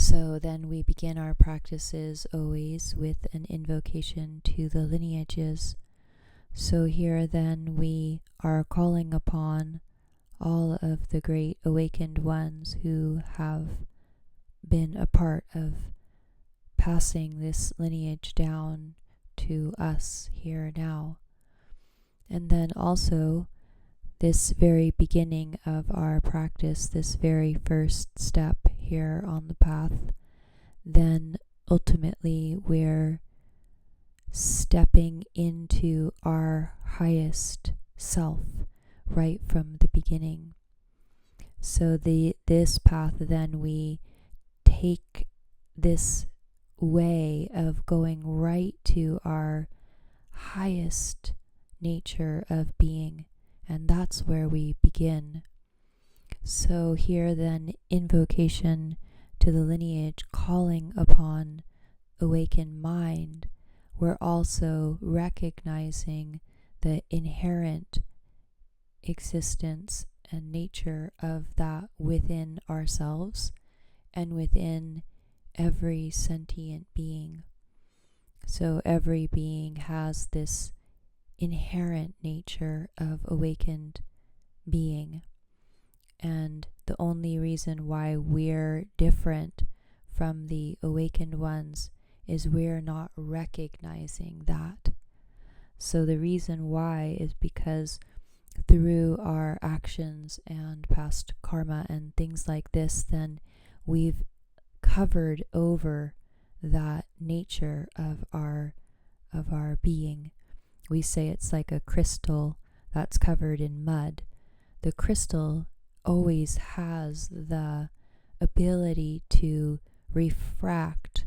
So then we begin our practices always with an invocation to the lineages. So here then we are calling upon all of the great awakened ones who have been a part of passing this lineage down to us here now. And then also this very beginning of our practice, this very first step here on the path, then ultimately we're stepping into our highest self right from the beginning. So this path, then we take this way of going right to our highest nature of being, and that's where we begin. So here then, invocation to the lineage, calling upon awakened mind, we're also recognizing the inherent existence and nature of that within ourselves and within every sentient being. So every being has this inherent nature of awakened being. And the only reason why we're different from the awakened ones is we're not recognizing that. So the reason why is because through our actions and past karma and things like this, then we've covered over that nature of our being. We say it's like a crystal that's covered in mud. The crystal always has the ability to refract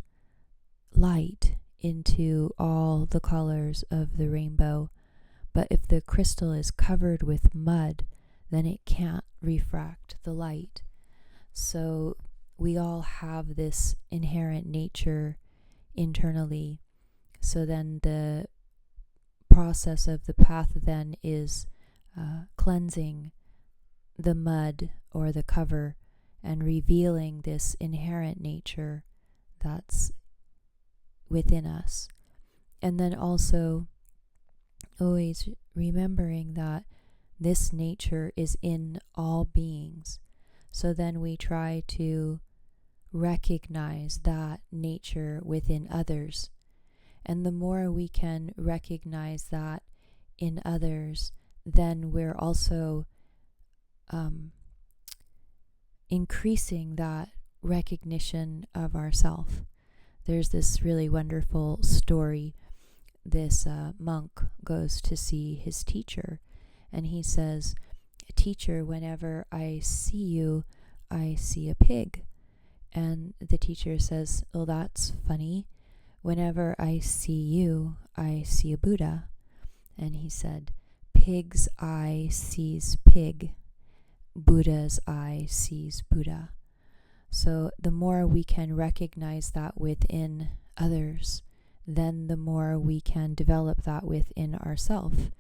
light into all the colors of the rainbow. But if the crystal is covered with mud, then it can't refract the light. So we all have this inherent nature internally. So then the process of the path then is cleansing the mud or the cover and revealing this inherent nature that's within us. And then also always remembering that this nature is in all beings. So then we try to recognize that nature within others. And the more we can recognize that in others, then we're also increasing that recognition of ourself. There's this really wonderful story. This monk goes to see his teacher, and he says, "Teacher, whenever I see you, I see a pig." And the teacher says, "Oh, that's funny. Whenever I see you, I see a Buddha." And he said, "Pig's eye sees pig. Buddha's eye sees Buddha." So the more we can recognize that within others, then the more we can develop that within ourselves.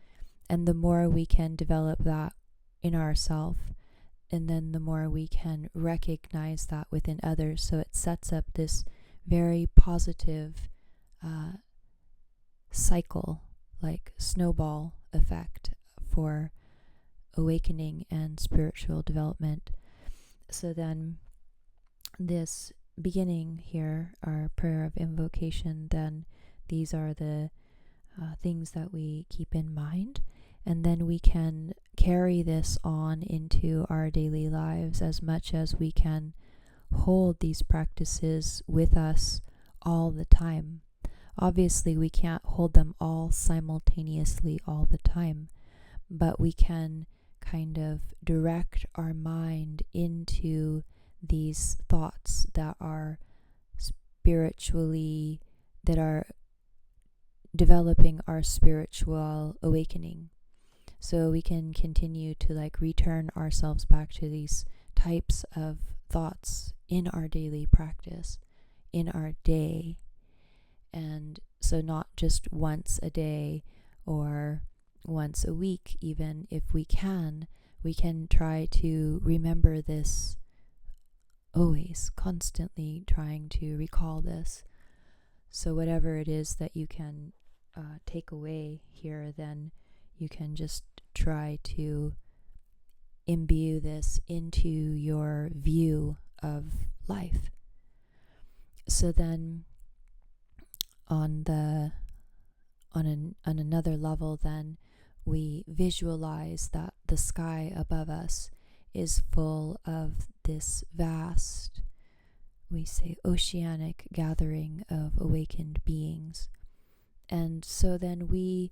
And the more we can develop that in ourselves, and then the more we can recognize that within others. So it sets up this very positive cycle, like snowball effect for awakening and spiritual development. So then this beginning here, our prayer of invocation, then these are the things that we keep in mind. And then we can carry this on into our daily lives as much as we can hold these practices with us all the time. Obviously, we can't hold them all simultaneously all the time, but we can kind of direct our mind into these thoughts that are spiritually, that are developing our spiritual awakening. So we can continue to return ourselves back to these types of thoughts in our daily practice, in our day. And so not just once a day or once a week, even if we can try to remember this always constantly trying to recall this. So whatever it is that you can take away here, then you can just try to imbue this into your view of life. So then on another level, then we visualize that the sky above us is full of this vast, we say, oceanic gathering of awakened beings. And so then we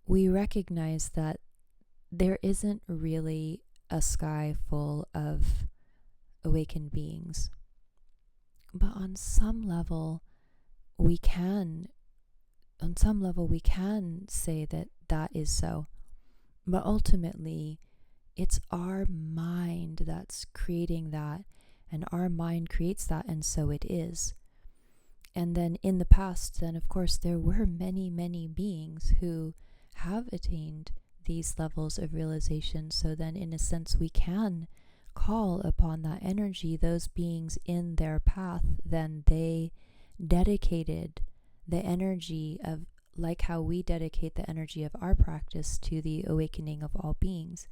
recognize that there isn't really a sky full of awakened beings. But on some level, we can say that that is so. But ultimately, it's our mind that's creating that, and our mind creates that, and so it is. And then in the past, then of course, there were many, many beings who have attained these levels of realization. So then, in a sense, we can call upon that energy. Those beings in their path, then they dedicated the energy of, like how we dedicate the energy of our practice to the awakening of all beings.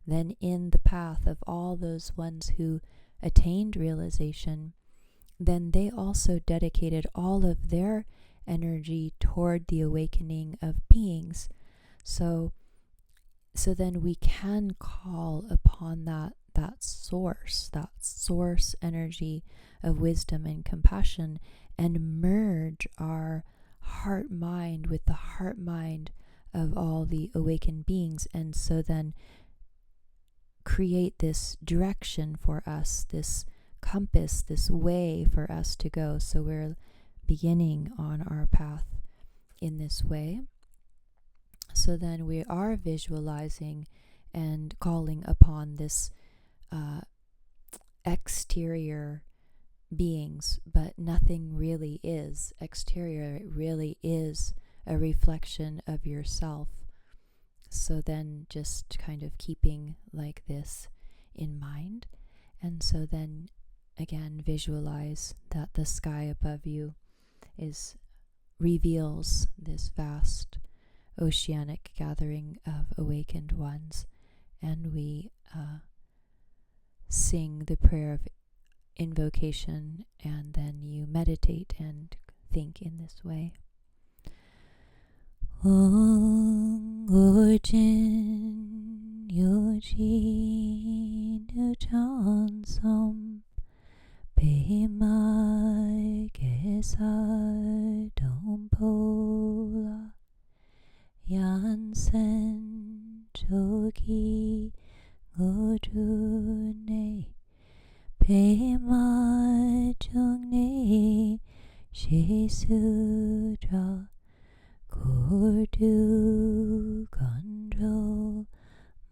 Then in the path of all those ones who attained realization, then they also dedicated all of their energy toward the awakening of beings. So then we can call upon that source energy of wisdom and compassion, and merge our heart mind with the heart mind of all the awakened beings. And so then create this direction for us, this compass, this way for us to go. So we're beginning on our path in this way. So then we are visualizing and calling upon this exterior beings, but nothing really is exterior. It really is a reflection of yourself. So then just kind of keeping like this in mind. And so then again, visualize that the sky above you reveals this vast oceanic gathering of awakened ones. And we sing the prayer of invocation, and then you meditate and think in this way. Ong Orjin Yoji Nu Chan Som Pe Mai Gesar Dom Pola Yan Sen Chogi Godune Pe Ma Chung Ne She Sudra Kordu Control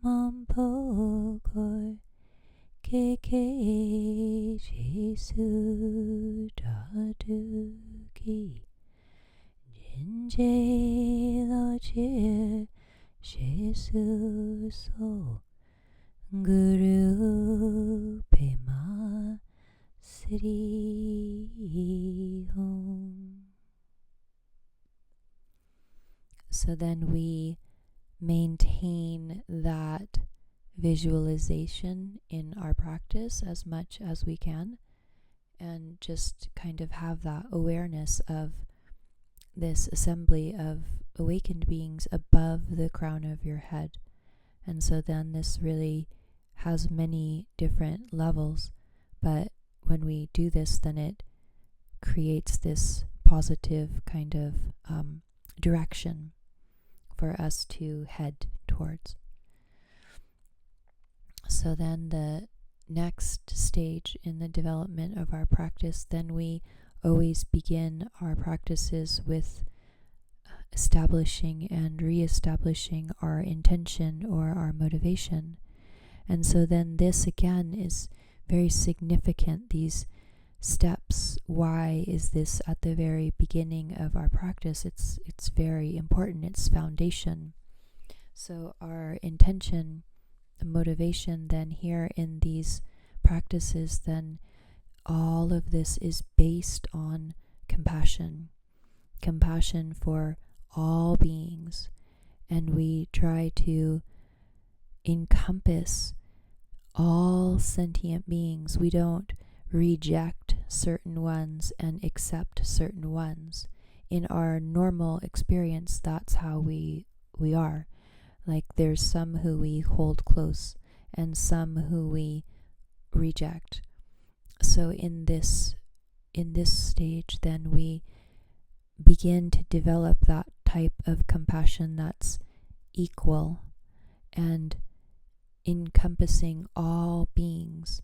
Mampo Kor Keke Jesu Daduki Jinje Lo Chir Jesu So Guru Pema Sri Home. So then we maintain that visualization in our practice as much as we can, and just kind of have that awareness of this assembly of awakened beings above the crown of your head. And so then this really has many different levels, but when we do this, then it creates this positive kind of direction for us to head towards. So then the next stage in the development of our practice, then we always begin our practices with establishing and re-establishing our intention or our motivation. And so then this again is very significant, these steps. Why is this at the very beginning of our practice? It's very important. It's foundation. So our intention, motivation then here in these practices, then all of this is based on compassion for all beings. And we try to encompass all sentient beings. We don't reject certain ones and accept certain ones. In our normal experience, that's how we are. Like, there's some who we hold close and some who we reject. So in this stage, then we begin to develop that type of compassion that's equal and encompassing all beings.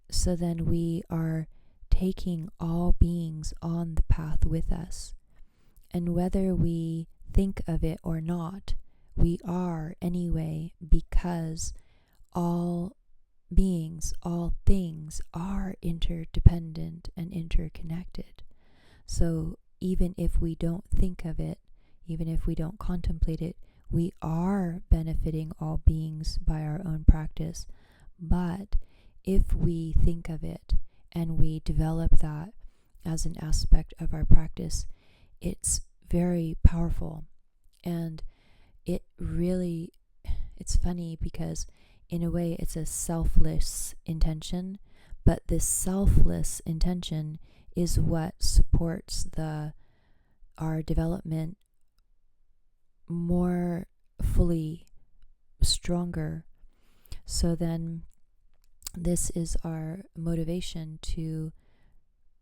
So then we are taking all beings on the path with us. And whether we think of it or not, we are anyway, because all beings, all things are interdependent and interconnected. So even if we don't think of it, even if we don't contemplate it, we are benefiting all beings by our own practice. But if we think of it and we develop that as an aspect of our practice, it's very powerful. And it's funny because in a way it's a selfless intention, but this selfless intention is what supports our development more fully, stronger. So then this is our motivation to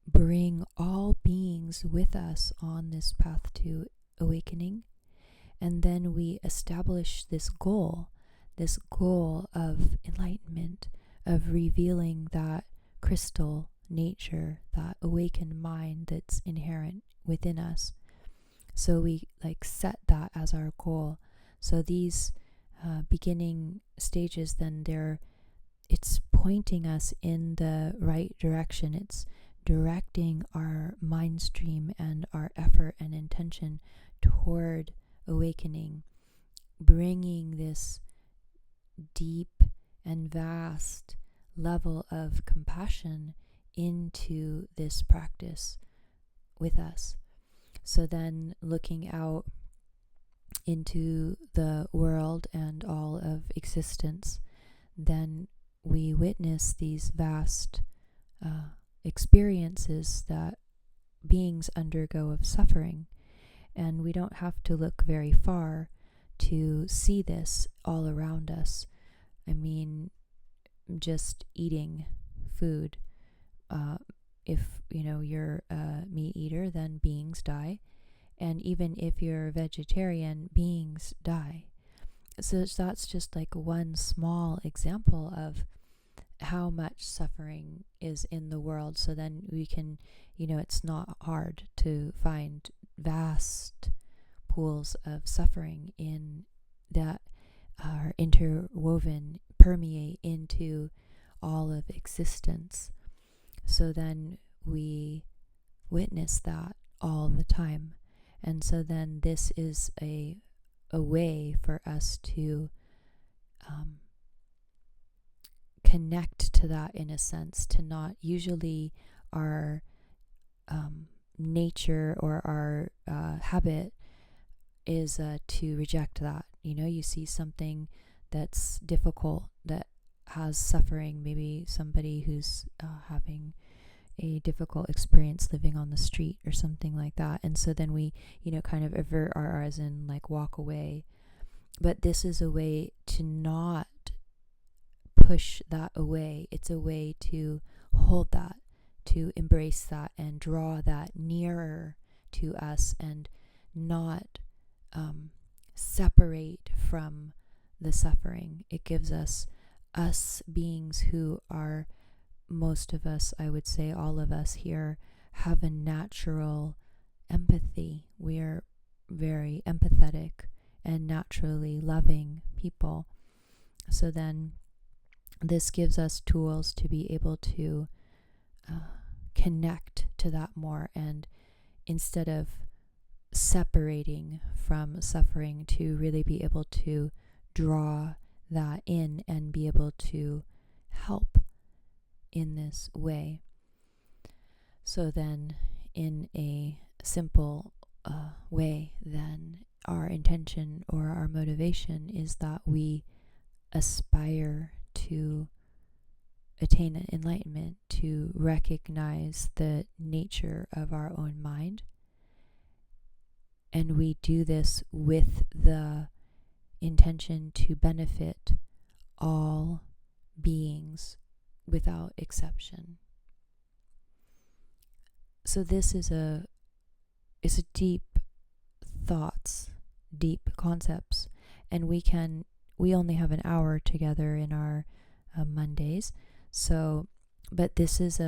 bring all beings with us on this path to awakening. And then we establish this goal of enlightenment, of revealing that crystal nature, that awakened mind that's inherent within us. So we set that as our goal. So these beginning stages, then it's pointing us in the right direction. It's directing our mind stream and our effort and intention toward awakening, bringing this deep and vast level of compassion into this practice with us. So then looking out into the world and all of existence, then we witness these vast experiences that beings undergo of suffering. And we don't have to look very far to see this all around us. I mean, just eating food. If you're a meat eater, then beings die. And even if you're a vegetarian, beings die. So that's just like one small example of how much suffering is in the world. So then we can, it's not hard to find vast pools of suffering in that are interwoven, permeate into all of existence. So then we witness that all the time. And so then this is a way for us to connect to that, in a sense, to not usually our nature or our habit is to reject that. You see something that's difficult, that has suffering, maybe somebody who's having a difficult experience living on the street or something like that. And so then we, kind of avert our eyes and walk away. But this is a way to not push that away. It's a way to hold that, to embrace that and draw that nearer to us, and not separate from the suffering. It gives us beings who are, most of us, I would say all of us here, have a natural empathy. We are very empathetic and naturally loving people. So then this gives us tools to be able to connect to that more, and instead of separating from suffering, to really be able to draw that in and be able to help in this way. So then, in a simple way, then our intention or our motivation is that we aspire to attain enlightenment, to recognize the nature of our own mind. And we do this with the intention to benefit all beings without exception. So this is a deep thoughts, deep concepts, and we only have an hour together in our Mondays. So, but this is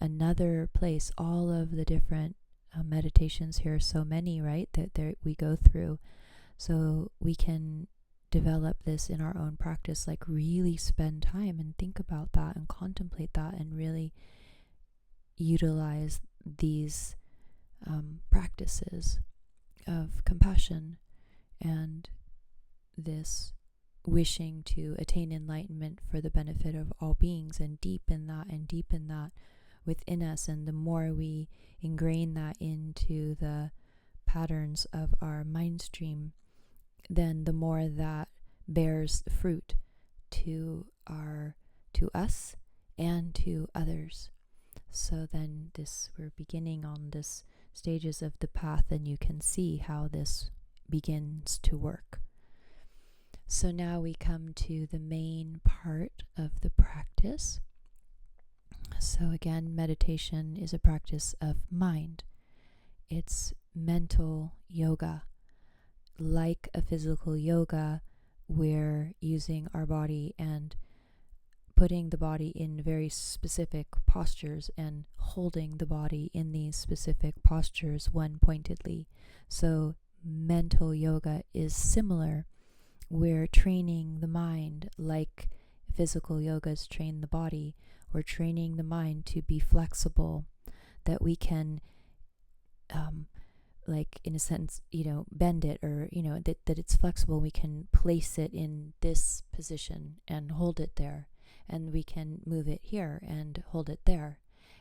another place. All of the different meditations here, so many, right, that we go through. So we can develop this in our own practice, like really spend time and think about that and contemplate that and really utilize these practices of compassion and this wishing to attain enlightenment for the benefit of all beings, and deepen that within us. And the more we ingrain that into the patterns of our mind stream, then the more that bears fruit to us and to others. So then we're beginning on this stages of the path, and you can see how this begins to work. So now we come to the main part of the practice. So again, meditation is a practice of mind. It's mental yoga. Like a physical yoga, we're using our body and putting the body in very specific postures and holding the body in these specific postures one pointedly. So mental yoga is similar. We're training the mind like physical yogas train the body. We're training the mind to be flexible, that we can like in a sense, bend it, or that it's flexible. We can place it in this position and hold it there, and we can move it here and hold it there,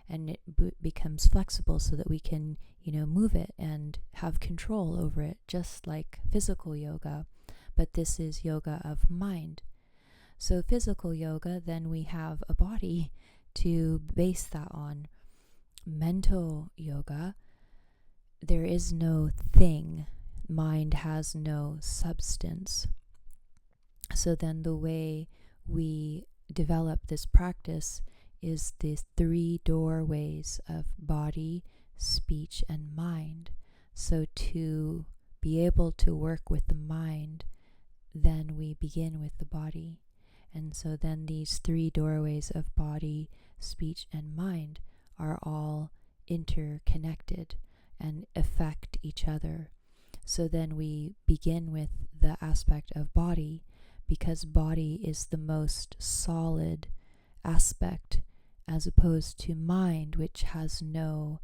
and it becomes flexible so that we can move it and have control over it, just like physical yoga. But this is yoga of mind. So physical yoga, then we have a body to base that on. Mental yoga, there is no thing. Mind has no substance. So then the way we develop this practice is the 3 doorways of body, speech, and mind. So to be able to work with the mind, then we begin with the body. And so then these 3 doorways of body, speech, and mind are all interconnected and affect each other. So then we begin with the aspect of body, because body is the most solid aspect, as opposed to mind, which has no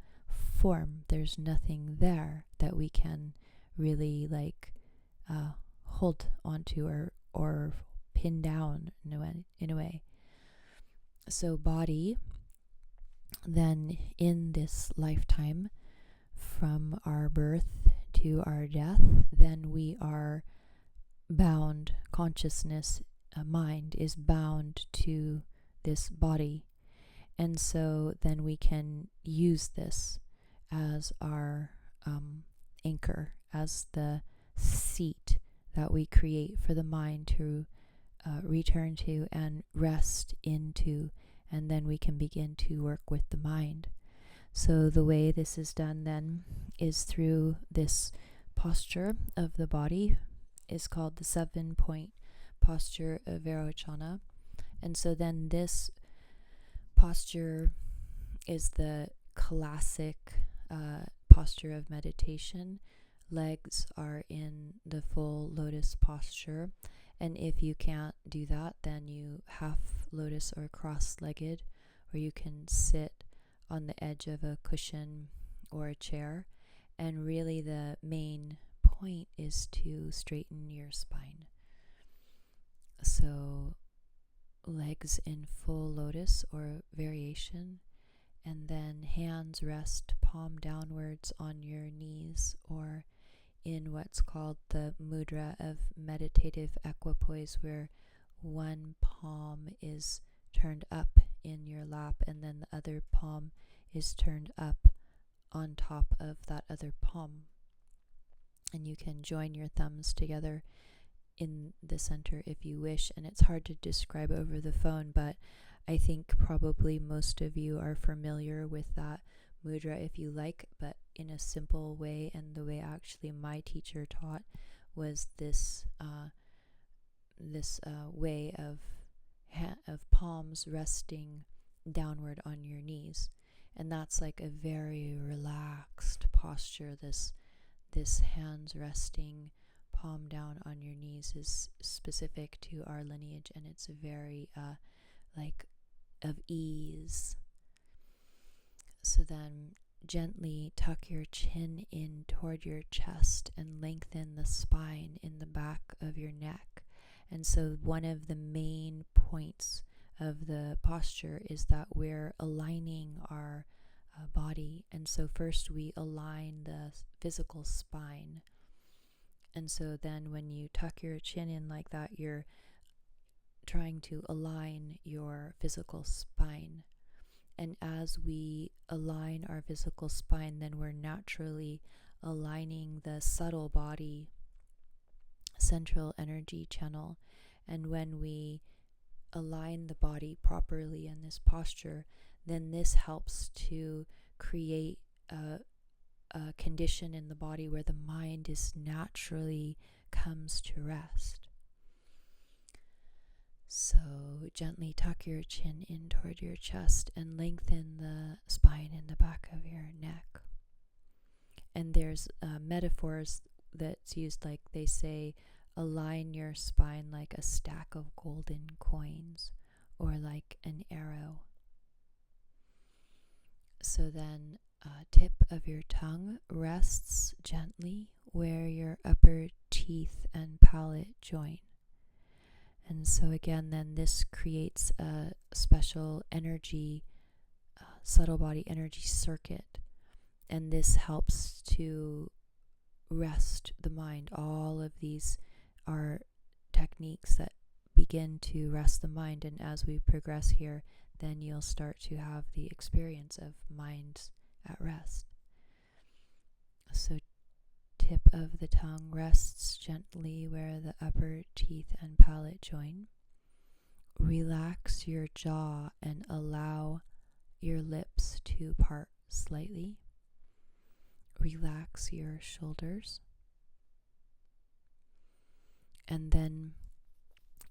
form. There's nothing there that we can really hold onto or pin down in a way. So body, then in this lifetime, from our birth to our death, then we are bound. Consciousness, mind is bound to this body. And so then we can use this as our anchor, as the seat that we create for the mind to return to and rest into, and then we can begin to work with the mind. So the way this is done then is through this posture of the body, is called the 7-point posture of Vairochana. And so then this posture is the classic posture of meditation. Legs are in the full lotus posture, and if you can't do that, then you half lotus or cross-legged, or you can sit on the edge of a cushion or a chair. And really the main point is to straighten your spine. So legs in full lotus or variation, and then hands rest palm downwards on your knees or in what's called the mudra of meditative equipoise, where one palm is turned up in your lap and then the other palm is turned up on top of that other palm. And you can join your thumbs together in the center if you wish, and it's hard to describe over the phone, but I think probably most of you are familiar with that mudra if you like, but in a simple way. And the way actually my teacher taught was this way of palms resting downward on your knees, and that's like a very relaxed posture. This hands resting palm down on your knees is specific to our lineage, and it's very like of ease. So then gently tuck your chin in toward your chest and lengthen the spine in the back of your neck. And so one of the main points of the posture is that we're aligning our body. And so first we align the physical spine. And so then when you tuck your chin in like that, you're trying to align your physical spine. And as we align our physical spine, then we're naturally aligning the subtle body central energy channel. And when we align the body properly in this posture, then this helps to create a condition in the body where the mind is naturally comes to rest. So gently tuck your chin in toward your chest and lengthen the spine in the back of your neck. And there's metaphors that's used, like they say, align your spine like a stack of golden coins or like an arrow. So then tip of your tongue rests gently where your upper teeth and palate join. And so again, then this creates a special energy, subtle body energy circuit. And this helps to rest the mind. All of these are techniques that begin to rest the mind. And as we progress here, then you'll start to have the experience of mind at rest. So tip of the tongue rests gently where the upper teeth and palate join. Relax your jaw and allow your lips to part slightly. Relax your shoulders. And then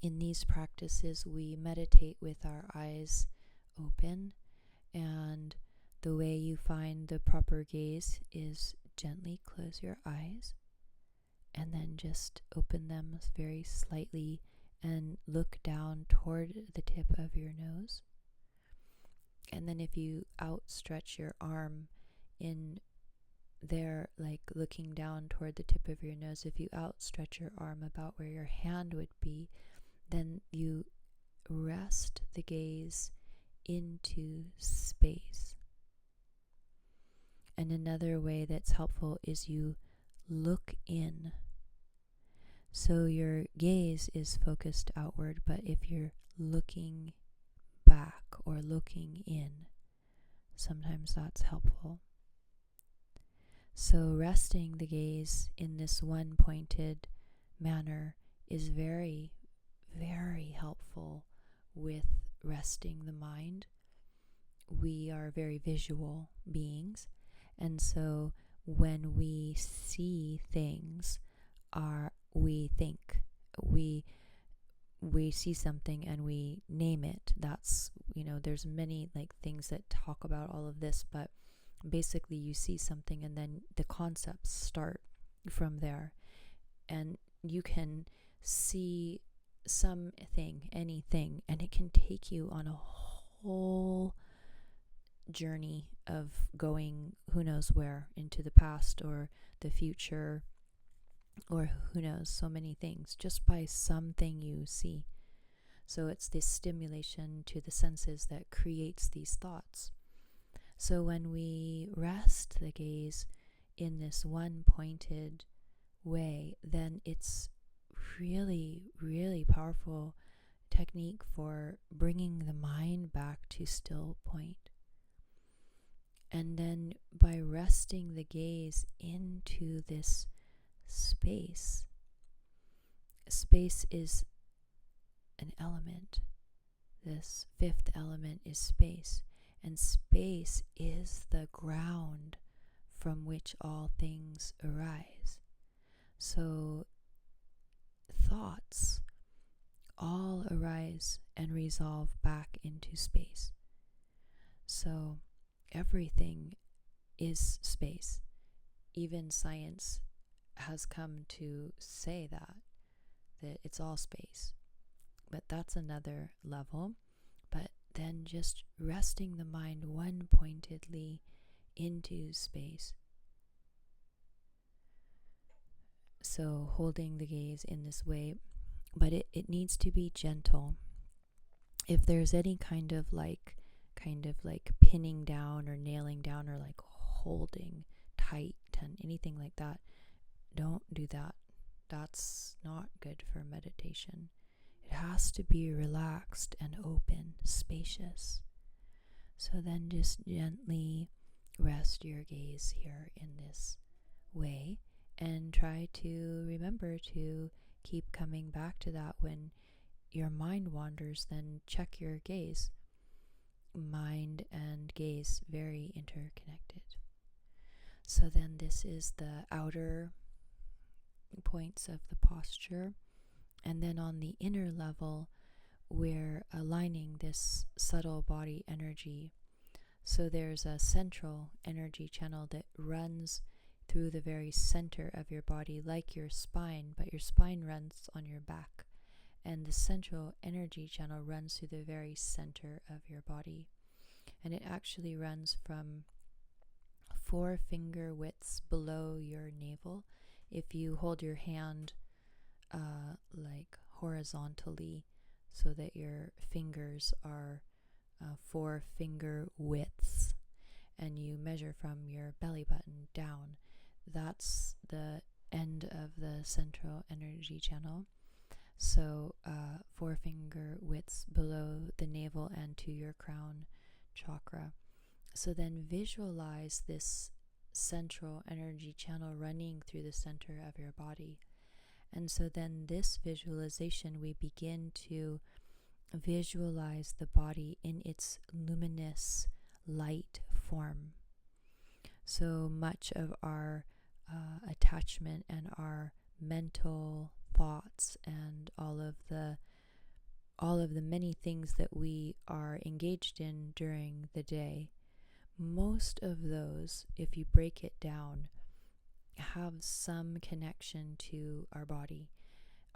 in these practices, we meditate with our eyes open, and the way you find the proper gaze is gently close your eyes and then just open them very slightly and look down toward the tip of your nose. And then if you outstretch your arm in there, like looking down toward the tip of your nose, if you outstretch your arm about where your hand would be, then you rest the gaze into space. And another way that's helpful is you look in. So your gaze is focused outward, but if you're looking back or looking in, sometimes that's helpful. So resting the gaze in this one-pointed manner is very, very helpful with resting the mind. We are very visual beings, and so when we see things, we think, we see something and we name it. That's, there's many things that talk about all of this, but basically you see something and then the concepts start from there, and you can see something, anything, and it can take you on a whole journey of going who knows where, into the past or the future, or who knows, so many things, just by something you see. So it's this stimulation to the senses that creates these thoughts. So when we rest the gaze in this one pointed way, then it's really, really powerful technique for bringing the mind back to still point. And then by resting the gaze into this space, space is an element. This fifth element is space. And space is the ground from which all things arise. So thoughts all arise and resolve back into space. So everything is space. Even science has come to say that it's all space. But that's another level. But then just resting the mind one pointedly into space. So holding the gaze in this way, but it needs to be gentle. If there's any kind of like pinning down or nailing down or like holding tight and anything like that, don't do that. That's not good for meditation. It has to be relaxed and open, spacious. So then just gently rest your gaze here in this way and try to remember to keep coming back to that. When your mind wanders, then check your gaze. Mind and gaze very interconnected. So then this is the outer points of the posture. And then on the inner level, we're aligning this subtle body energy. So there's a central energy channel that runs through the very center of your body, like your spine, but your spine runs on your back. And the central energy channel runs through the very center of your body. And it actually runs from 4 finger widths below your navel. If you hold your hand like horizontally, so that your fingers are 4 finger widths, and you measure from your belly button down, that's the end of the central energy channel. So 4 finger widths below the navel and to your crown chakra. So then visualize this central energy channel running through the center of your body. And so then this visualization, we begin to visualize the body in its luminous light form. So much of our attachment and our mental thoughts and all of the many things that we are engaged in during the day, most of those, if you break it down, have some connection to our body.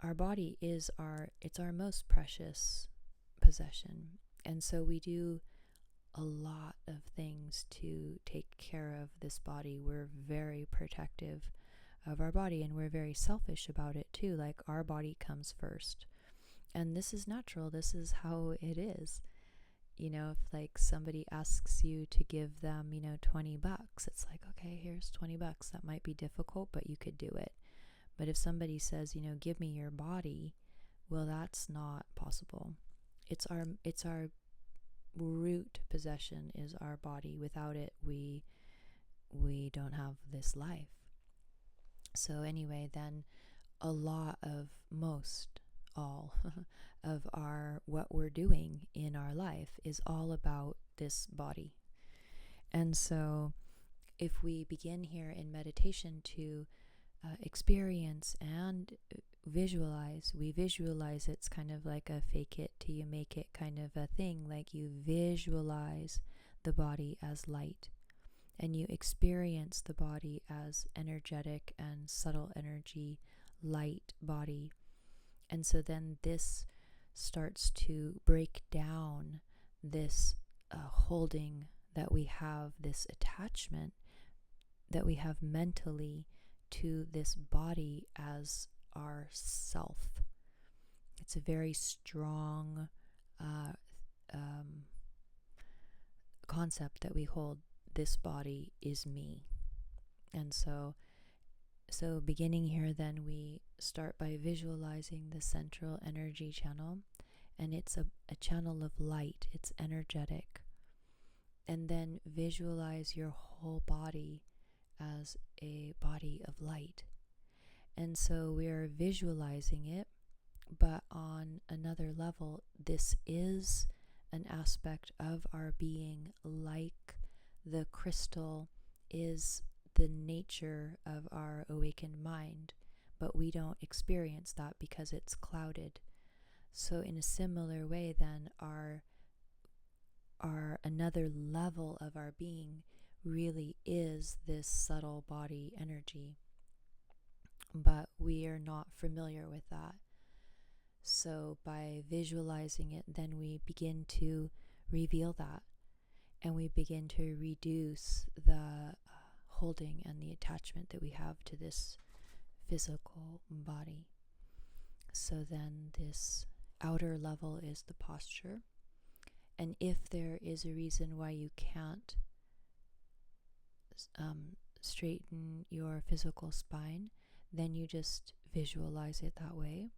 Our body is our most precious possession. And so we do a lot of things to take care of this body. We're very protective of our body, and we're very selfish about it too. Like, our body comes first. And this is natural. This is how it is. If like somebody asks you to give them, $20, it's like, okay, here's $20. That might be difficult, but you could do it. But if somebody says, give me your body, well, that's not possible. It's our root possession is our body. Without it, we don't have this life. So anyway, then most all of what we're doing in our life is all about this body. And so if we begin here in meditation to experience and visualize, it's kind of like a fake it till you make it kind of a thing. Like, you visualize the body as light, and you experience the body as energetic and subtle energy, light body. And so then this starts to break down this holding that we have, this attachment that we have mentally to this body as our self. it's a very strong concept that we hold. This body is me. And so beginning here, then we start by visualizing the central energy channel, and it's a channel of light. It's energetic. And then visualize your whole body as a body of light. And so we are visualizing it, but on another level, this is an aspect of our being, like the crystal is the nature of our awakened mind, but we don't experience that because it's clouded. So in a similar way, then our another level of our being really is this subtle body energy, but we are not familiar with that. So by visualizing it, then we begin to reveal that, and we begin to reduce the holding and the attachment that we have to this physical body. So then this outer level is the posture. And if there is a reason why you can't straighten your physical spine, then you just visualize it that way.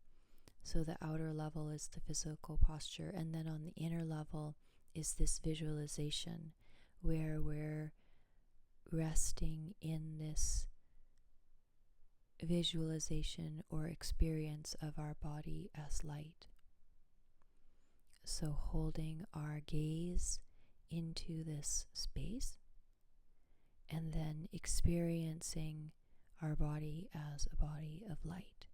So the outer level is the physical posture, and then on the inner level is this visualization where we're resting in this visualization or experience of our body as light. So holding our gaze into this space, and then experiencing our body as a body of light.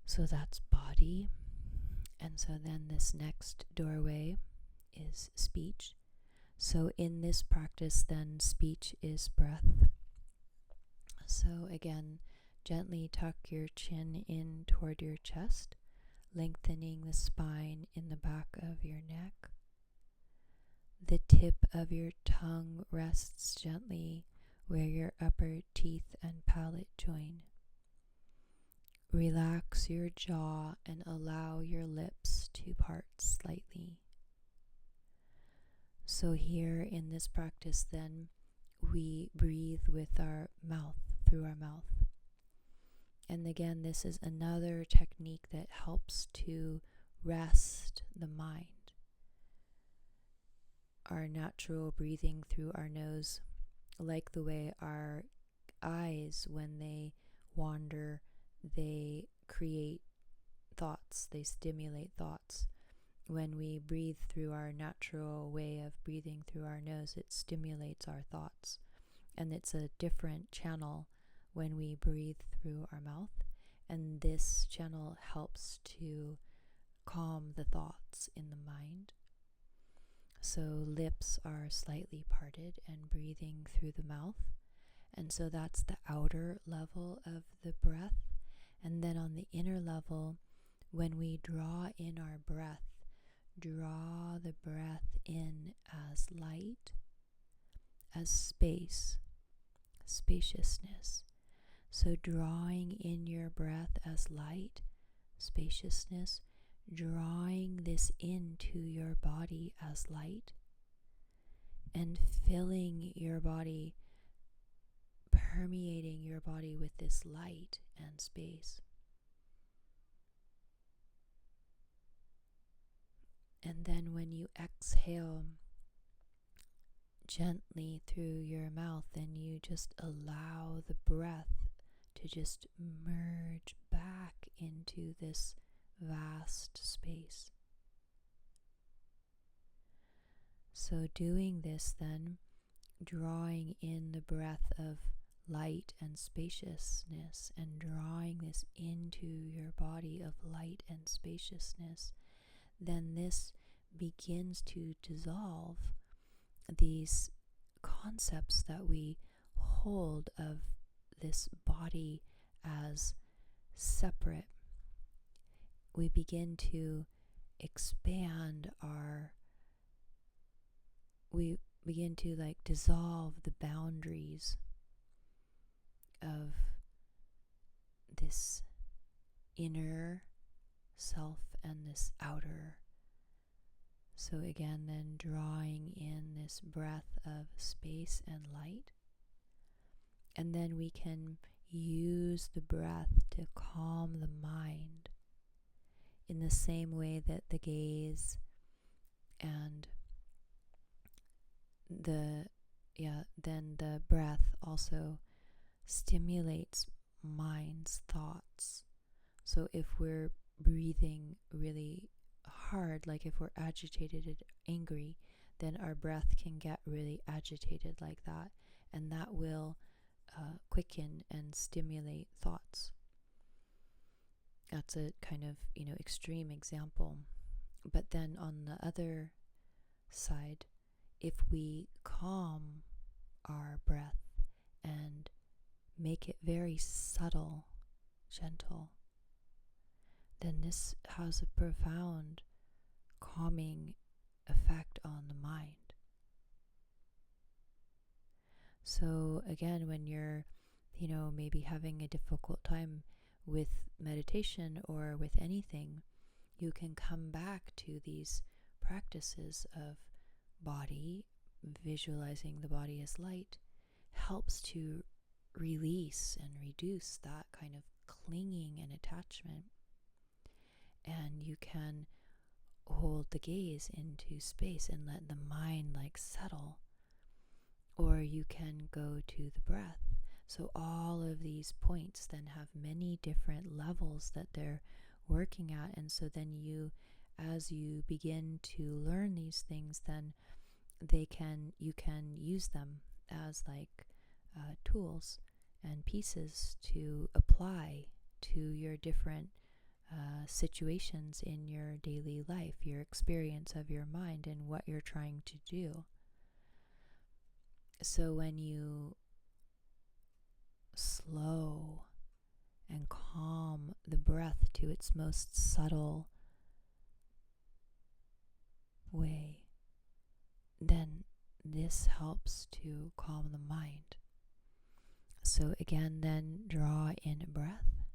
So that's body. And so then this next doorway is speech. So in this practice, then speech is breath. So again, gently tuck your chin in toward your chest, lengthening the spine in the back of your neck. The tip of your tongue rests gently where your upper teeth and palate join. Relax your jaw and allow your lips to part slightly. So here in this practice, then, we breathe with our mouth, through our mouth. And again, this is another technique that helps to rest the mind. Our natural breathing through our nose, like the way our eyes, when they wander, they create thoughts, they stimulate thoughts. When we breathe through our natural way of breathing through our nose, it stimulates our thoughts. And it's a different channel when we breathe through our mouth. And this channel helps to calm the thoughts in the mind. So lips are slightly parted and breathing through the mouth. And so that's the outer level of the breath. And then on the inner level, when we draw in our breath, draw the breath in as light, as space, spaciousness. So drawing in your breath as light, spaciousness, drawing this into your body as light, and filling your body, permeating your body with this light and space. And then when you exhale gently through your mouth, then you just allow the breath to just merge back into this vast space. So doing this, then, drawing in the breath of light and spaciousness, and drawing this into your body of light and spaciousness, then this begins to dissolve these concepts that we hold of this body as separate. We begin to expand we begin to dissolve the boundaries of this inner self and this outer. So again, then drawing in this breath of space and light. And then we can use the breath to calm the mind in the same way that the gaze and then the breath also stimulates mind's thoughts. So if we're breathing really hard, like if we're agitated and angry, then our breath can get really agitated like that, and that will quicken and stimulate thoughts. That's a kind of, extreme example. But then on the other side, if we calm our breath and make it very subtle, gentle, then this has a profound calming effect on the mind. So again, when you're, maybe having a difficult time with meditation or with anything, you can come back to these practices of body, visualizing the body as light, helps to release and reduce that kind of clinging and attachment. And you can hold the gaze into space and let the mind settle. Or you can go to the breath. So all of these points then have many different levels that they're working at. And so then as you begin to learn these things, then you can use them as tools and pieces to apply to your different situations in your daily life, your experience of your mind and what you're trying to do. So when you slow and calm the breath to its most subtle way, then this helps to calm the mind. So again, then draw in a breath,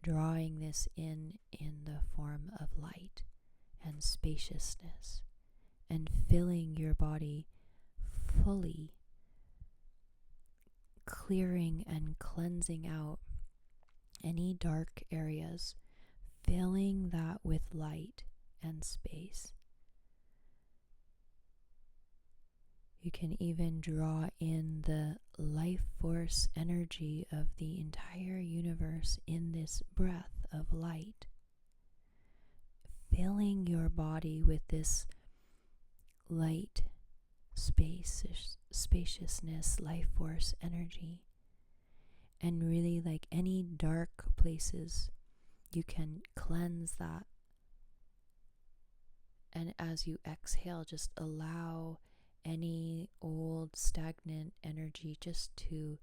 drawing this in the form of light and spaciousness, and filling your body fully, clearing and cleansing out any dark areas, filling that with light and space. You can even draw in the life force energy of the entire universe in this breath of light, filling your body with this light, spaciousness, life force energy. And really, like any dark places, you can cleanse that. And as you exhale, just allow any old stagnant energy just to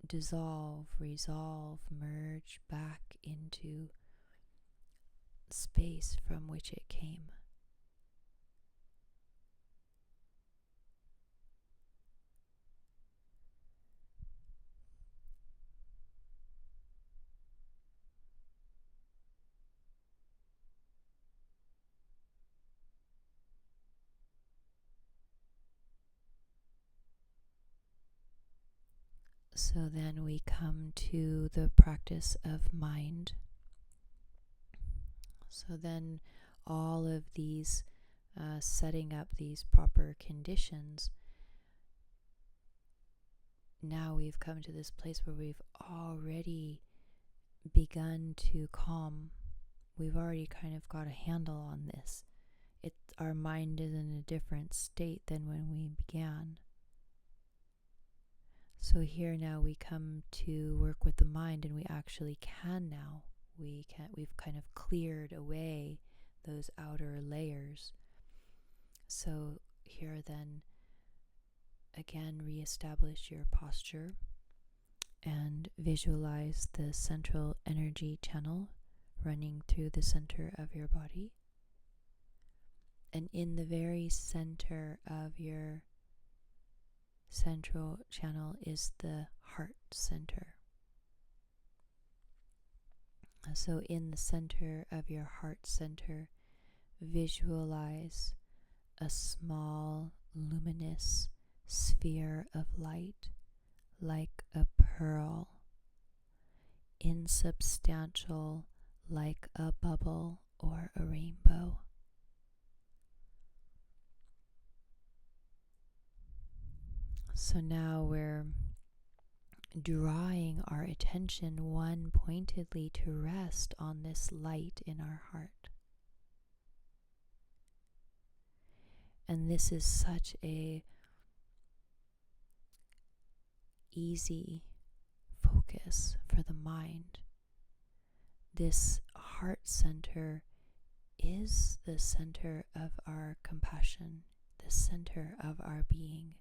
dissolve, resolve, merge back into space from which it came. So then we come to the practice of mind. So then all of these setting up these proper conditions, now we've come to this place where we've already begun to calm. We've already kind of got a handle on this. Our mind is in a different state than when we began. So here now we come to work with the mind, and we actually can now. We've kind of cleared away those outer layers. So here then, again, reestablish your posture and visualize the central energy channel running through the center of your body. And in the very center of your central channel is the heart center. So, in the center of your heart center, visualize a small, luminous sphere of light, like a pearl, insubstantial, like a bubble or a rainbow. So now we're drawing our attention one pointedly to rest on this light in our heart. And this is such a easy focus for the mind. This heart center is the center of our compassion, the center of our being.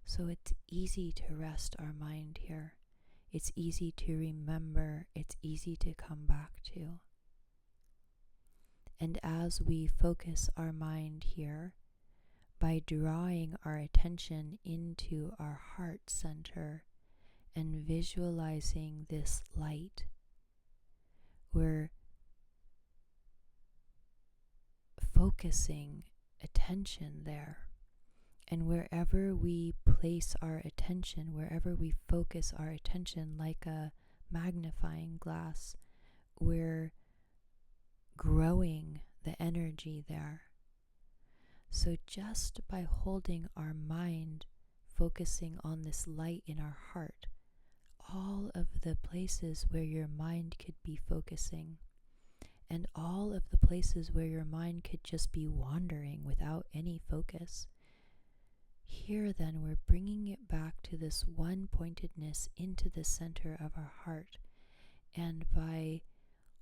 So it's easy to rest our mind here. It's easy to remember. It's easy to come back to. And as we focus our mind here, by drawing our attention into our heart center and visualizing this light, we're focusing attention there. And wherever we place our attention, wherever we focus our attention like a magnifying glass, we're growing the energy there. So just by holding our mind, focusing on this light in our heart, all of the places where your mind could be focusing, and all of the places where your mind could just be wandering without any focus, here then we're bringing it back to this one pointedness into the center of our heart. And by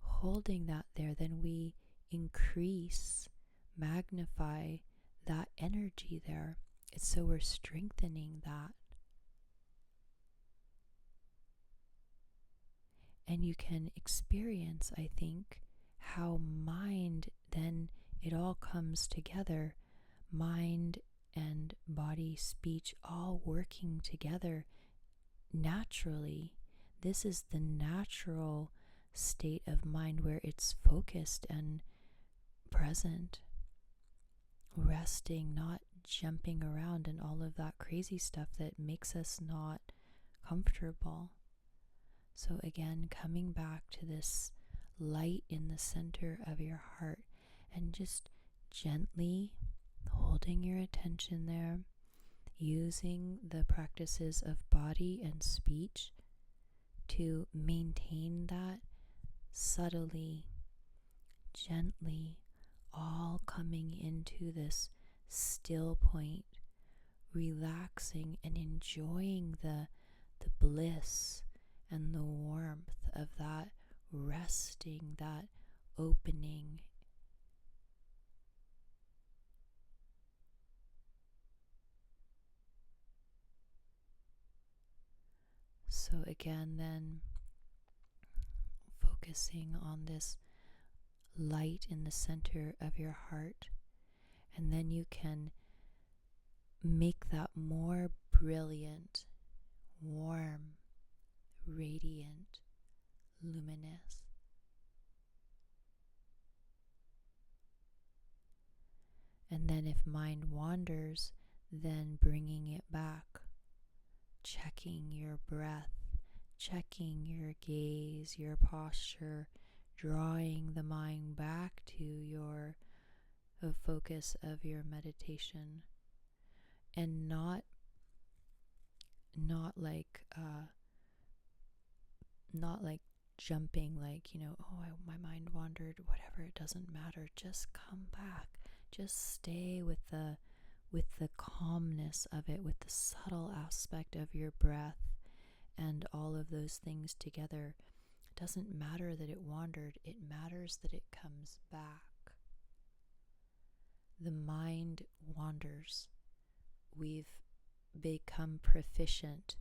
holding that there, then we increase, magnify that energy there. So we're strengthening that. And you can experience, I think, how mind, then it all comes together. Mind and body, speech, all working together naturally. This is the natural state of mind where it's focused and present, resting, not jumping around and all of that crazy stuff that makes us not comfortable. So again, coming back to this light in the center of your heart and just gently holding your attention there, using the practices of body and speech to maintain that subtly, gently, all coming into this still point, relaxing and enjoying the bliss and the warmth of that resting, that opening. So again, then focusing on this light in the center of your heart, and then you can make that more brilliant, warm, radiant, luminous. And then if mind wanders, then bringing it back, checking your breath, checking your gaze, your posture, drawing the mind back to your focus of your meditation, and not like jumping, like, my mind wandered, whatever, it doesn't matter, just come back, just stay with the calmness of it, with the subtle aspect of your breath and all of those things together. It doesn't matter that it wandered, it matters that it comes back. The mind wanders. We've become proficient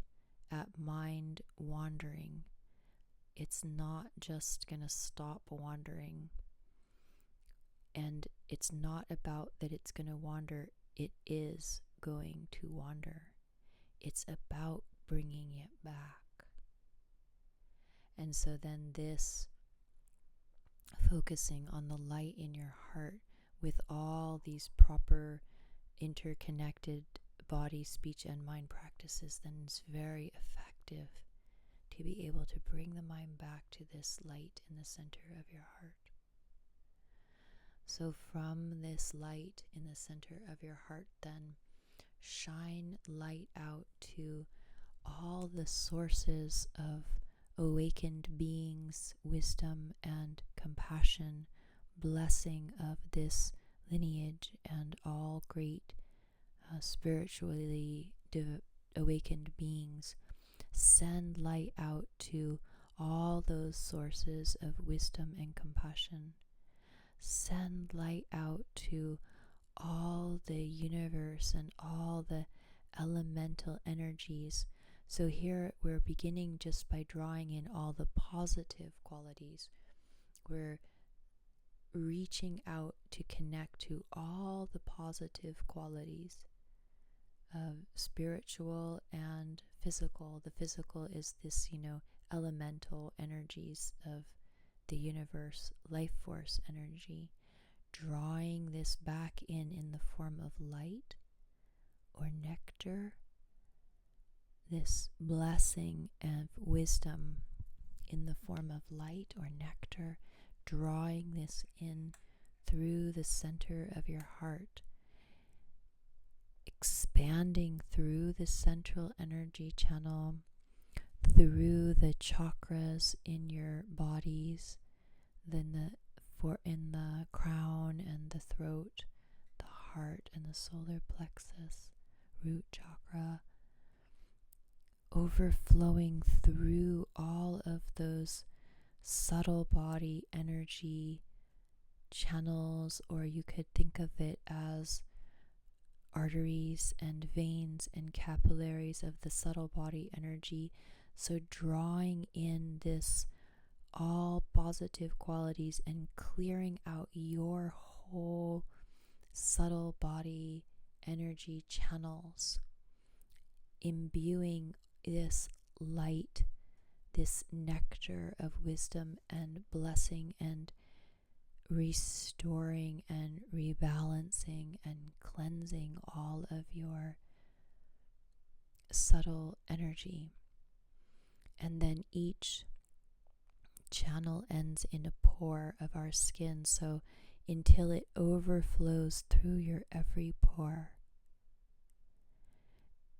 at mind wandering. It's not just going to stop wandering. And it's not about that it's going to wander. It is going to wander. It's about bringing it back. And so then this focusing on the light in your heart with all these proper interconnected body, speech, and mind practices, then it's very effective to be able to bring the mind back to this light in the center of your heart. So from this light in the center of your heart, then shine light out to all the sources of awakened beings, wisdom and compassion, blessing of this lineage and all great spiritually awakened beings. Send light out to all those sources of wisdom and compassion. Send light out to all the universe and all the elemental energies. So here we're beginning just by drawing in all the positive qualities. We're reaching out to connect to all the positive qualities of spiritual and physical. The physical is this, elemental energies of the universe, life force energy, drawing this back in the form of light or nectar, this blessing of wisdom in the form of light or nectar, drawing this in through the center of your heart, expanding through the central energy channel, through the chakras in your bodies, then in the crown and the throat, the heart and the solar plexus, root chakra, overflowing through all of those subtle body energy channels, or you could think of it as arteries and veins and capillaries of the subtle body energy. So drawing in this all positive qualities and clearing out your whole subtle body energy channels, imbuing this light, this nectar of wisdom and blessing, and restoring and rebalancing and cleansing all of your subtle energy. And then each channel ends in a pore of our skin, so until it overflows through your every pore.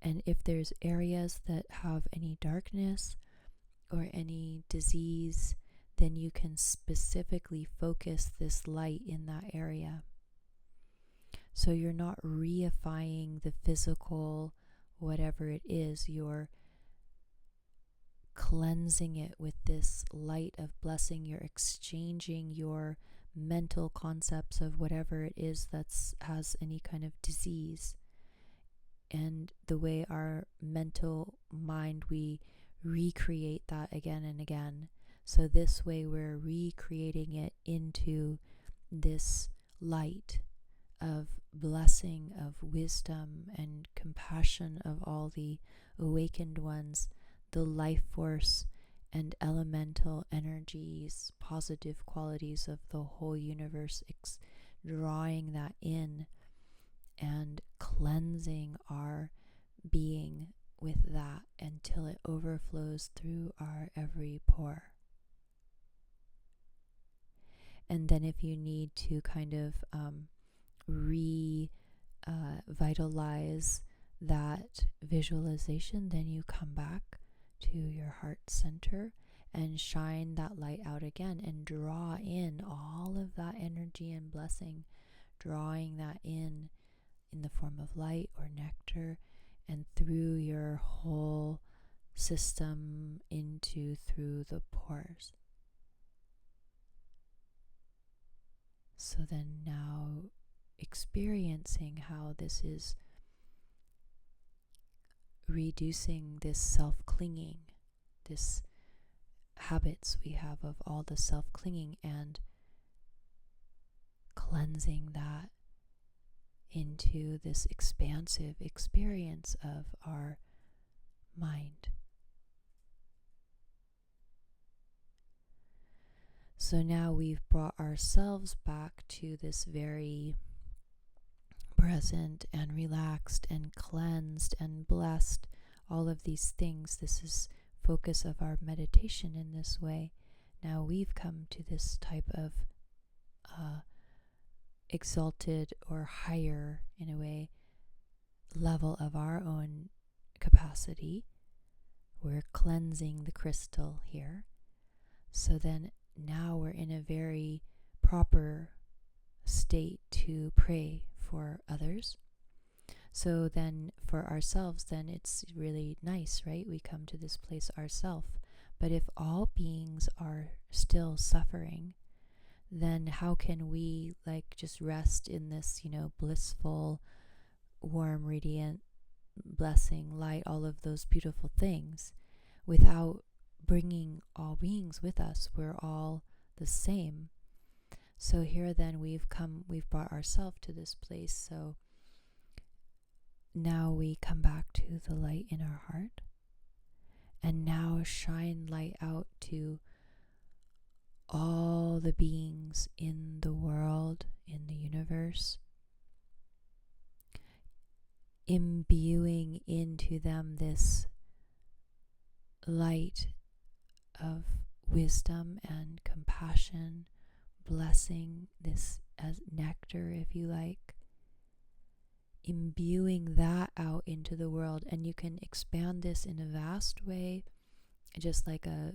And if there's areas that have any darkness or any disease, then you can specifically focus this light in that area. So you're not reifying the physical, whatever it is, you're cleansing it with this light of blessing. You're exchanging your mental concepts of whatever it is that's has any kind of disease. And the way our mental mind, we recreate that again and again. So this way we're recreating it into this light of blessing, of wisdom and compassion of all the awakened ones, the life force and elemental energies, positive qualities of the whole universe, drawing that in and cleansing our being with that until it overflows through our every pore. And then if you need to kind of revitalize that visualization, then you come back to your heart center and shine that light out again and draw in all of that energy and blessing, drawing that in the form of light or nectar and through your whole system through the pores. So then now experiencing how this is reducing this self-clinging, this habits we have of all the self-clinging, and cleansing that into this expansive experience of our mind. So now we've brought ourselves back to this very present and relaxed and cleansed and blessed, all of these things. This is focus of our meditation in this way. Now we've come to this type of exalted or higher, in a way, level of our own capacity. We're cleansing the crystal here. So then now we're in a very proper state to pray for others. So then for ourselves, then it's really nice, right? We come to this place ourselves. But if all beings are still suffering, then how can we just rest in this, blissful, warm, radiant, blessing, light, all of those beautiful things, without bringing all beings with us? We're all the same. So here then we've brought ourselves to this place. So now we come back to the light in our heart, and now shine light out to all the beings in the world, in the universe, imbuing into them this light of wisdom and compassion, blessing, this as nectar, if you like, imbuing that out into the world. And you can expand this in a vast way, just like a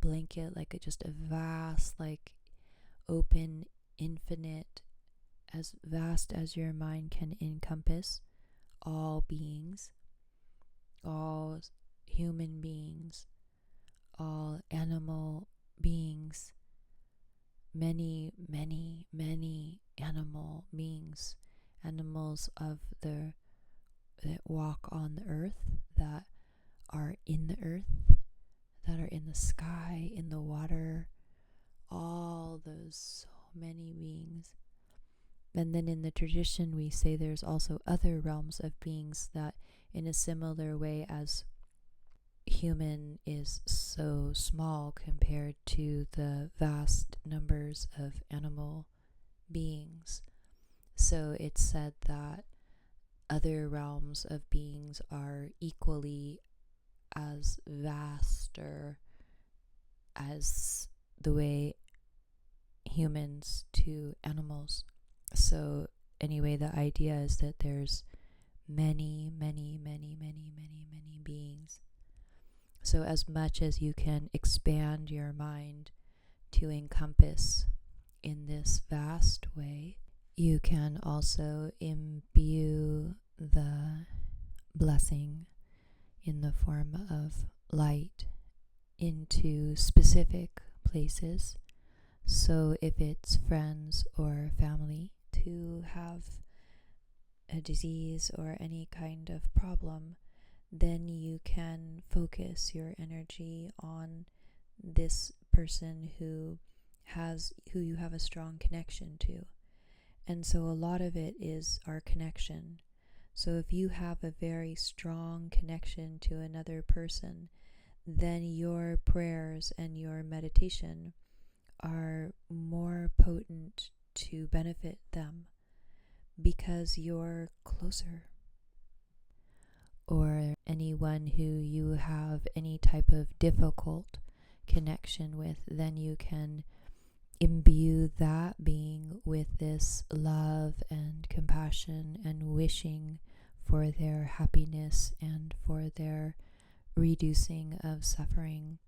blanket, just a vast, open, infinite, as vast as your mind can encompass all beings, all human beings, all animal beings, many, many, many animal beings, animals that walk on the earth, that are in the earth, that are in the sky, in the water, all those, so many beings. And then in the tradition we say there's also other realms of beings that, in a similar way as human is so small compared to the vast numbers of animal beings, so it's said that other realms of beings are equally as vast or as the way humans to animals. So anyway, the idea is that there's many, many, many, many, many, many beings. So as much as you can expand your mind to encompass in this vast way, you can also imbue the blessing in the form of light into specific places. So if it's friends or family who have a disease or any kind of problem, then you can focus your energy on this person who you have a strong connection to. And so a lot of it is our connection. So if you have a very strong connection to another person, then your prayers and your meditation are more potent to benefit them because you're closer. Or anyone who you have any type of difficult connection with, then you can imbue that being with this love and compassion and wishing for their happiness and for their reducing of suffering,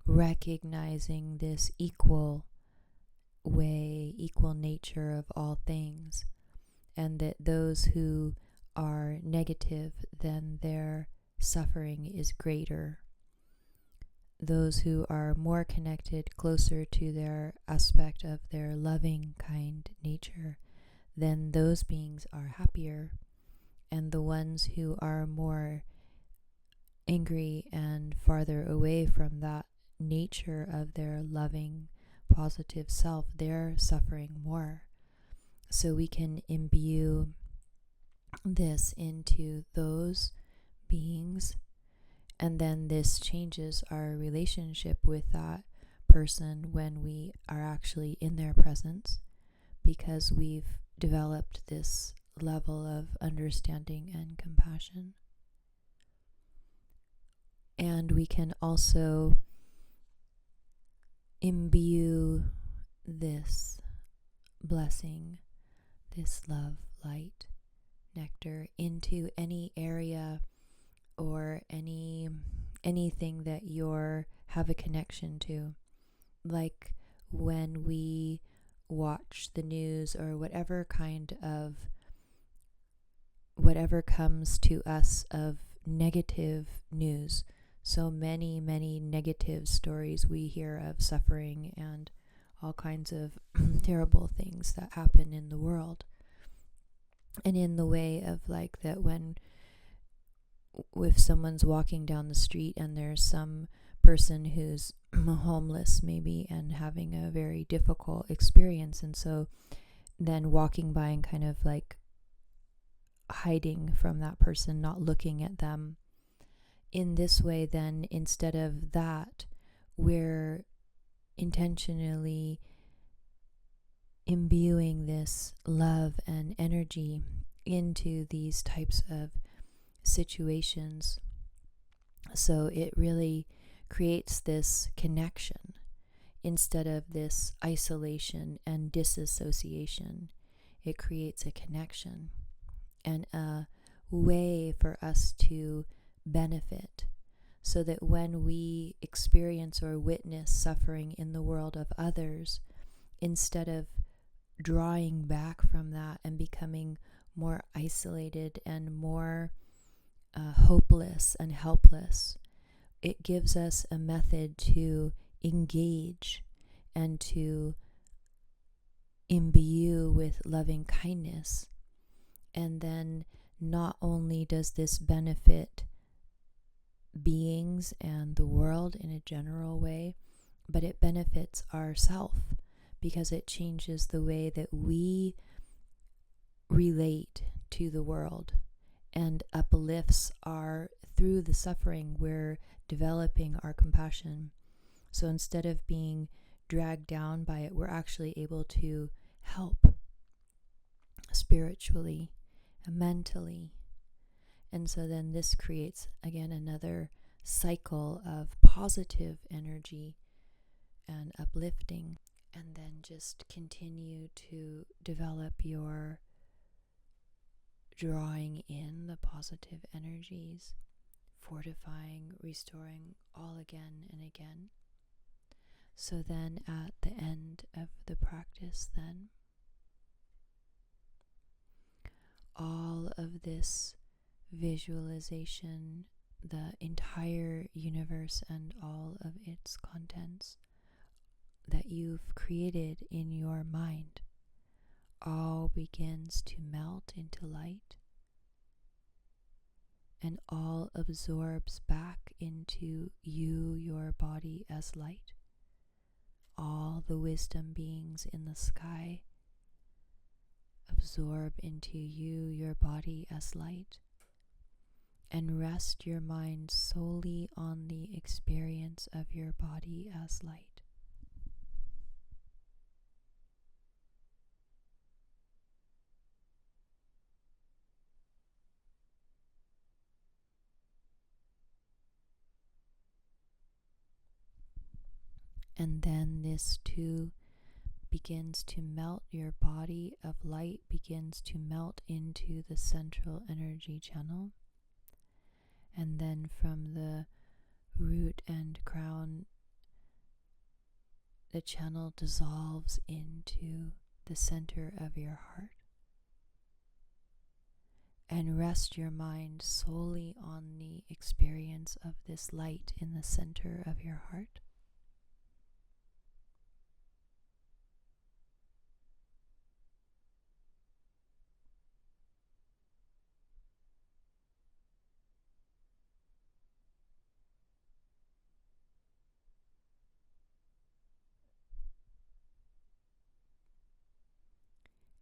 recognizing this equal way, equal nature of all things, and that those who are negative, then their suffering is greater. Those who are more connected, closer to their aspect of their loving, kind nature, then those beings are happier. And the ones who are more angry and farther away from that nature of their loving, positive self, they're suffering more. So we can imbue this into those beings, and then this changes our relationship with that person when we are actually in their presence, because we've developed this level of understanding and compassion. And we can also imbue this blessing, this love, light, nectar into any area or anything that you have a connection to. Like when we watch the news or whatever comes to us of negative news. So many negative stories we hear of suffering and all kinds of terrible things that happen in the world. And in the way of like that, if someone's walking down the street and there's some person who's homeless maybe and having a very difficult experience, and so then walking by and kind of like hiding from that person, not looking at them. In this way, then, instead of that, we're intentionally imbuing this love and energy into these types of situations. So it really creates this connection instead of this isolation and disassociation. It creates a connection and a way for us to benefit, so that when we experience or witness suffering in the world of others, instead of drawing back from that and becoming more isolated and more hopeless and helpless, it gives us a method to engage and to imbue with loving kindness. And then not only does this benefit beings and the world in a general way, but it benefits ourself, because it changes the way that we relate to the world and uplifts through the suffering, we're developing our compassion. So instead of being dragged down by it, we're actually able to help spiritually and mentally. And so then this creates, again, another cycle of positive energy and uplifting. And then just continue to develop your drawing in the positive energies, fortifying, restoring all again and again. So then at the end of the practice, then all of this visualization, the entire universe and all of its contents that you've created in your mind, all begins to melt into light, and all absorbs back into you, your body, as light. All the wisdom beings in the sky absorb into you, your body, as light, and rest your mind solely on the experience of your body as light. And then this too begins to melt, your body of light begins to melt into the central energy channel. And then from the root and crown, the channel dissolves into the center of your heart. And rest your mind solely on the experience of this light in the center of your heart.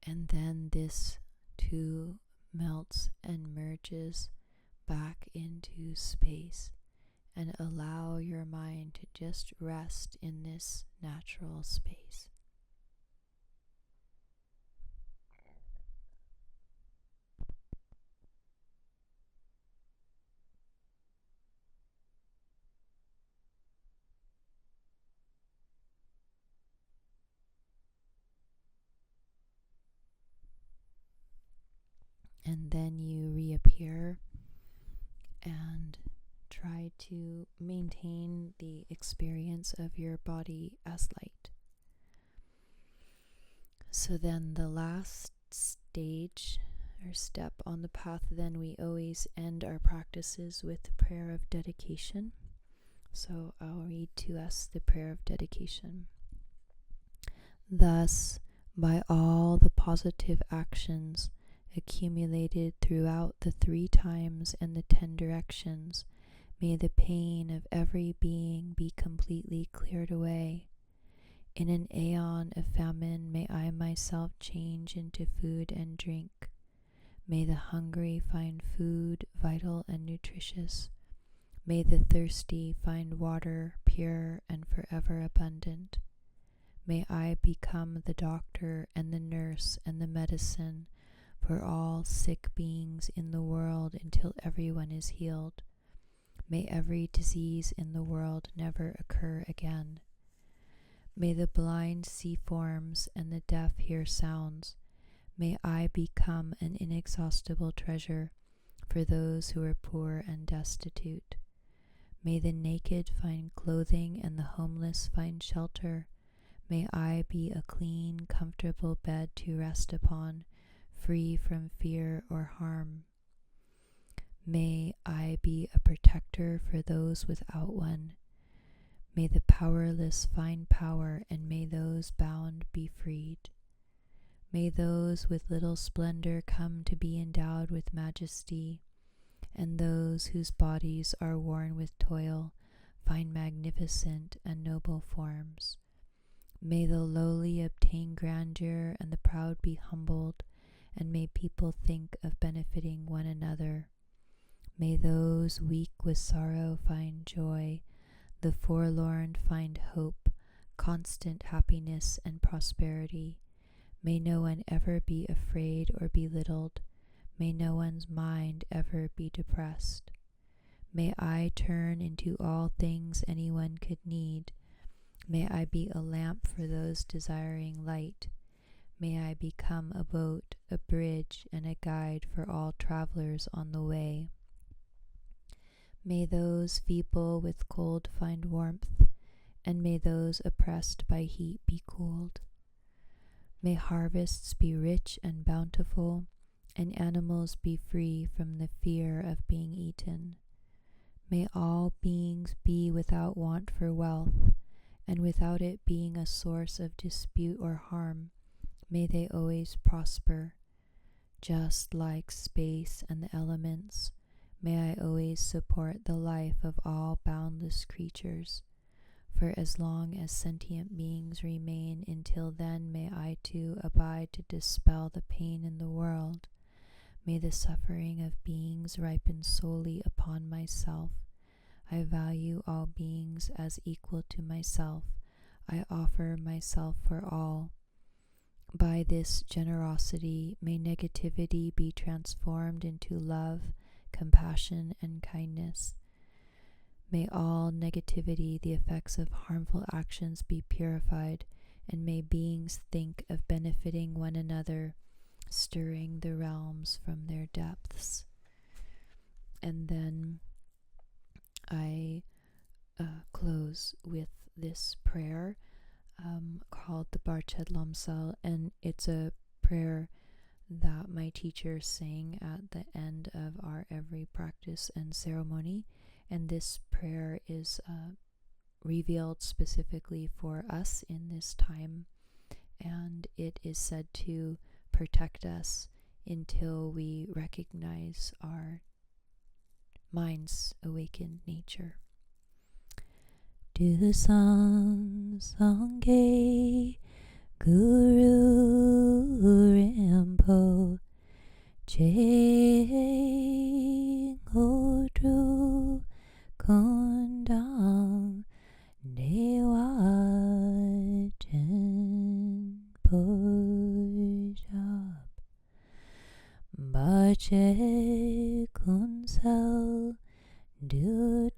And then this too melts and merges back into space and allow your mind to just rest in this natural space. And then you reappear and try to maintain the experience of your body as light. So then the last stage or step on the path, then we always end our practices with the prayer of dedication. So I'll read to us the prayer of dedication. Thus, by all the positive actions accumulated throughout the 3 times and the 10 directions, may the pain of every being be completely cleared away. In an aeon of famine, may I myself change into food and drink. May the hungry find food vital and nutritious. May the thirsty find water pure and forever abundant. May I become the doctor and the nurse and the medicine for all sick beings in the world until everyone is healed. May every disease in the world never occur again. May the blind see forms and the deaf hear sounds. May I become an inexhaustible treasure for those who are poor and destitute. May the naked find clothing and the homeless find shelter. May I be a clean, comfortable bed to rest upon, free from fear or harm. May I be a protector for those without one. May the powerless find power, and may those bound be freed. May those with little splendor come to be endowed with majesty, and those whose bodies are worn with toil find magnificent and noble forms. May the lowly obtain grandeur, and the proud be humbled, and may people think of benefiting one another. May those weak with sorrow find joy, the forlorn find hope, constant happiness and prosperity. May no one ever be afraid or belittled. May no one's mind ever be depressed. May I turn into all things anyone could need. May I be a lamp for those desiring light. May I become a boat, a bridge, and a guide for all travelers on the way. May those feeble with cold find warmth, and may those oppressed by heat be cooled. May harvests be rich and bountiful, and animals be free from the fear of being eaten. May all beings be without want for wealth, and without it being a source of dispute or harm, may they always prosper. Just like space and the elements, may I always support the life of all boundless creatures. For as long as sentient beings remain, until then may I too abide to dispel the pain in the world. May the suffering of beings ripen solely upon myself. I value all beings as equal to myself. I offer myself for all. By this generosity, may negativity be transformed into love, compassion, and kindness. May all negativity, the effects of harmful actions, be purified, and may beings think of benefiting one another, stirring the realms from their depths. And then I close with this prayer called the Barched Lomsal, and it's a prayer that my teacher sang at the end of our every practice and ceremony. And this prayer is revealed specifically for us in this time, and it is said to protect us until we recognize our mind's awakened nature. Dusan Sangye Guru Rinpo Che Ngodru Kon Bache kunsel du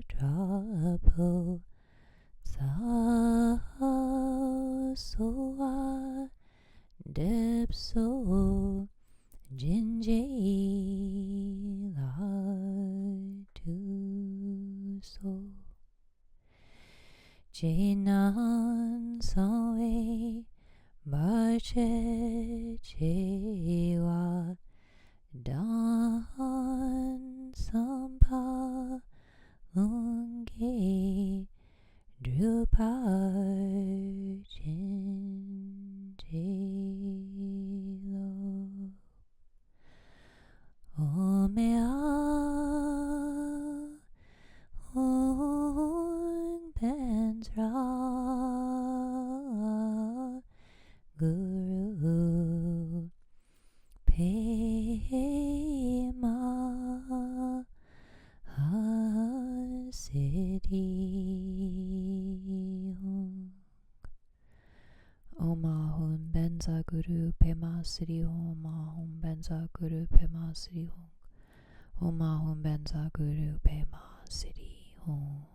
trapo sa soa depso jinje la tu so jinan soe bache chewa dan sampa unge drupar jintelo omea on bensra guru pema hasidi Om Ahum Benza Guru Pema Sri Om Ahum Benza Guru Pema Sri Om Om Ahum Benza Guru Pema Sri Om